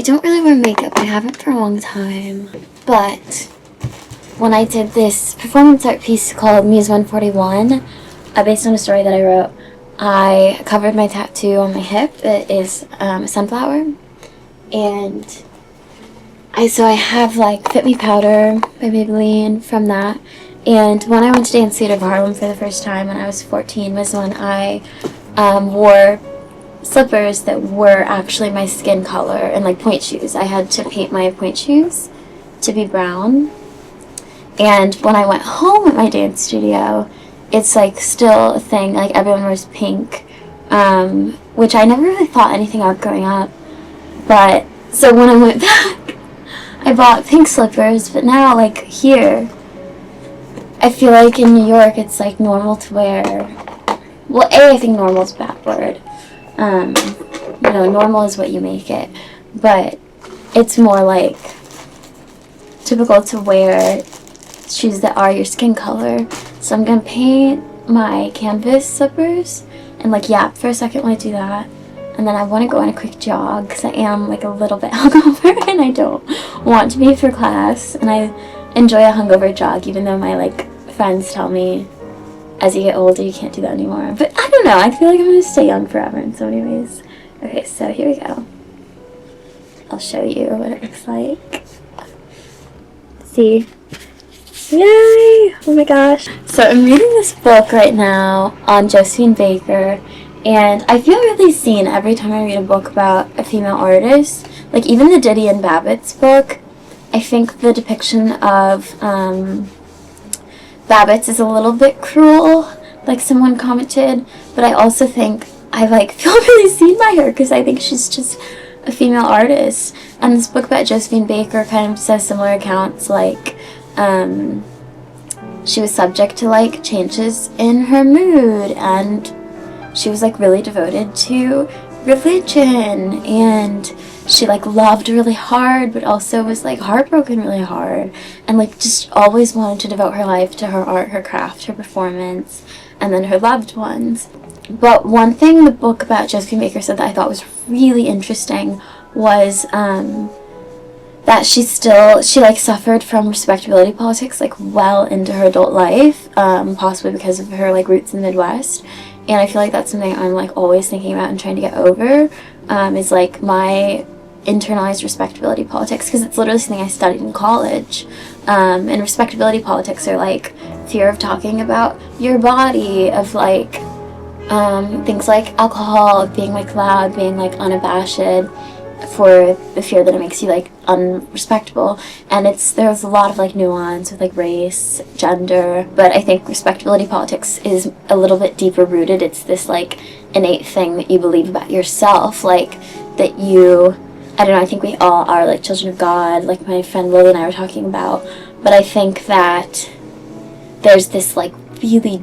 I don't really wear makeup. I haven't for a long time. But when I did this performance art piece called Muse 141, based on a story that I wrote, I covered my tattoo on my hip. It is a sunflower. And I have like Fit Me Powder by Maybelline from that. And when I went to Dance Theater of Harlem for the first time when I was 14 was when I wore slippers that were actually my skin color, and like point shoes. I had to paint my point shoes to be brown. And when I went home at my dance studio, it's like still a thing, like everyone wears pink, which I never really thought anything of growing up. But so when I went back, I bought pink slippers, but now like here, I feel like in New York it's like normal to wear, well, I think normal is a bad word. Normal is what you make it, but it's more like typical to wear shoes that are your skin color. So I'm gonna paint my canvas slippers and like yap for a second when I do that, and then I want to go on a quick jog because I am like a little bit hungover and I don't want to be for class, and I enjoy a hungover jog even though my like friends tell me as you get older you can't do that anymore. But I don't know, I feel like I'm gonna stay young forever in so many ways. Okay, so here we go. I'll show you what it looks like. See? Yay! Oh my gosh. So I'm reading this book right now on Josephine Baker, and I feel really seen every time I read a book about a female artist. Like even the Diddy and Babbitt's book, I think the depiction of Babbitt's is a little bit cruel, like someone commented, but I also think I like feel really seen by her because I think she's just a female artist. And this book about Josephine Baker kind of says similar accounts, like she was subject to like changes in her mood, and she was like really devoted to religion, and she like loved really hard but also was like heartbroken really hard, and like just always wanted to devote her life to her art, her craft, her performance, and then her loved ones. But one thing the book about Josephine Baker said that I thought was really interesting was that she like suffered from respectability politics like well into her adult life, possibly because of her like roots in the Midwest. And I feel like that's something I'm like always thinking about and trying to get over, is like my internalized respectability politics, because it's literally something I studied in college. And respectability politics are like fear of talking about your body, of like things like alcohol, being like loud, being like unabashed, for the fear that it makes you like unrespectable. And there's a lot of like nuance with like race, gender, but I think respectability politics is a little bit deeper rooted. It's this like innate thing that you believe about yourself, like that you, I don't know, I think we all are like children of God, like my friend Lily and I were talking about. But I think that there's this like really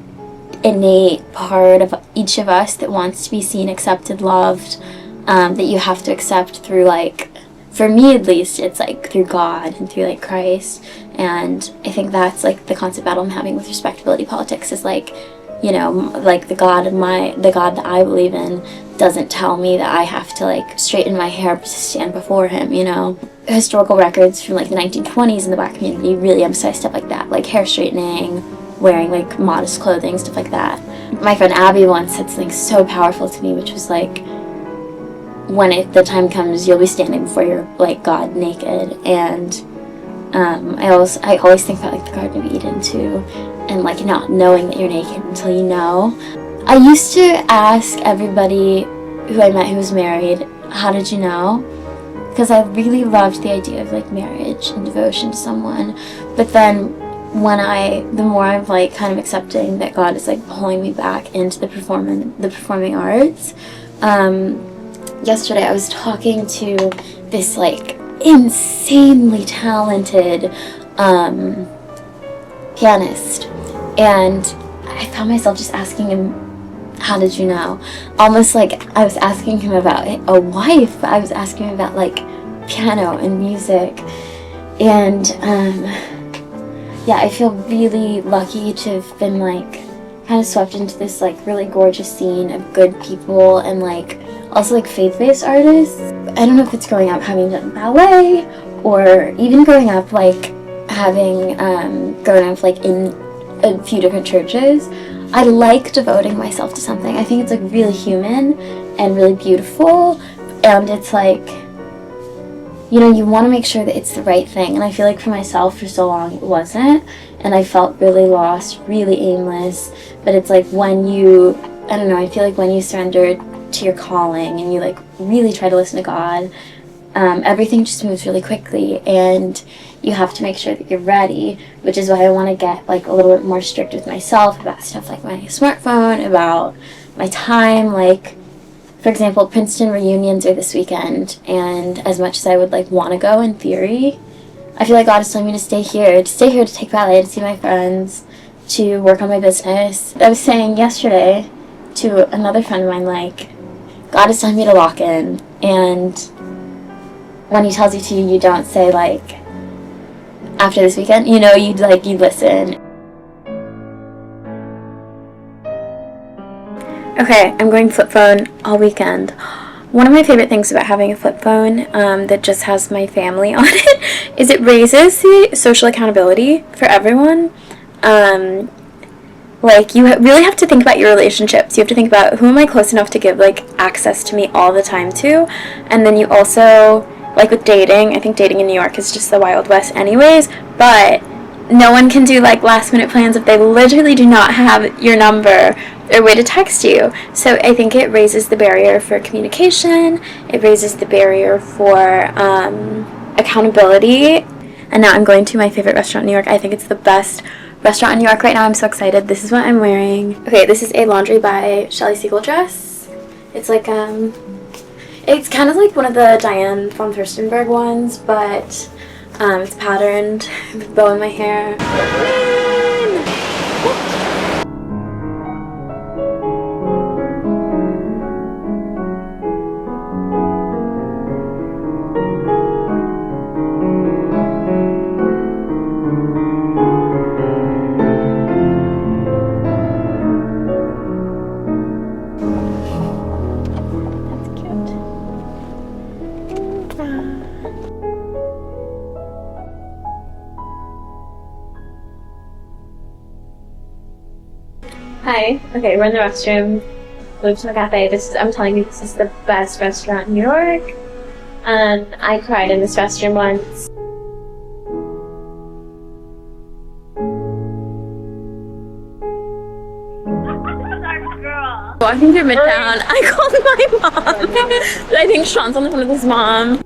innate part of each of us that wants to be seen, accepted, loved, that you have to accept through, like, for me at least, it's like through God and through like Christ. And I think that's like the constant battle I'm having with respectability politics, is like, you know, like the God that I believe in doesn't tell me that I have to like straighten my hair to stand before him, you know. Historical records from like the 1920s in the Black community really emphasize stuff like that, like hair straightening, wearing like modest clothing, stuff like that. My friend Abby once said something so powerful to me, which was like, when the time comes, you'll be standing before your like God naked. And I always think about like the Garden of Eden too, and like not knowing that you're naked until you know. I used to ask everybody who I met who was married, how did you know? Because I really loved the idea of like marriage and devotion to someone. But then the more I'm like kind of accepting that God is like pulling me back into the performing arts. Yesterday I was talking to this like insanely talented pianist, and I found myself just asking him, how did you know? Almost like I was asking him about a wife, but I was asking him about like piano and music. And yeah, I feel really lucky to have been like kind of swept into this like really gorgeous scene of good people, and like also like faith-based artists. I don't know if it's growing up having done ballet, or even growing up like having grown up like in a few different churches. I like devoting myself to something. I think it's like really human and really beautiful, and it's like, you know, you want to make sure that it's the right thing. And I feel like for myself for so long it wasn't, and I felt really lost, really aimless. But it's like when you, I don't know, I feel like when you surrender to your calling and you like really try to listen to God, everything just moves really quickly, and you have to make sure that you're ready, which is why I want to get like a little bit more strict with myself about stuff like my smartphone, about my time. Like, for example, Princeton reunions are this weekend, and as much as I would like want to go in theory, I feel like God is telling me to stay here to take ballet, to see my friends, to work on my business. I was saying yesterday to another friend of mine, like, God is telling me to lock in, and when he tells you to, you don't say like, after this weekend, you know, you listen. Okay, I'm going flip phone all weekend. One of my favorite things about having a flip phone that just has my family on it is it raises the social accountability for everyone. Like, you really have to think about your relationships. You have to think about, who am I close enough to give like access to me all the time to, and then you also, like with dating, I think dating in New York is just the Wild West anyways, but no one can do like last minute plans if they literally do not have your number or way to text you. So I think it raises the barrier for communication, it raises the barrier for accountability. And now I'm going to my favorite restaurant in New York. I think it's the best restaurant in New York right now. I'm so excited. This is what I'm wearing. Okay, this is a Laundry by Shelley Siegel dress. It's like it's kind of like one of the Diane von Furstenberg ones, but it's patterned with a bow in my hair. Hi. Okay, we're in the restroom. Moved to the cafe. I'm telling you, this is the best restaurant in New York. And I cried in this restroom once. Walking through Midtown, I called my mom. I think Sean's on the phone with his mom.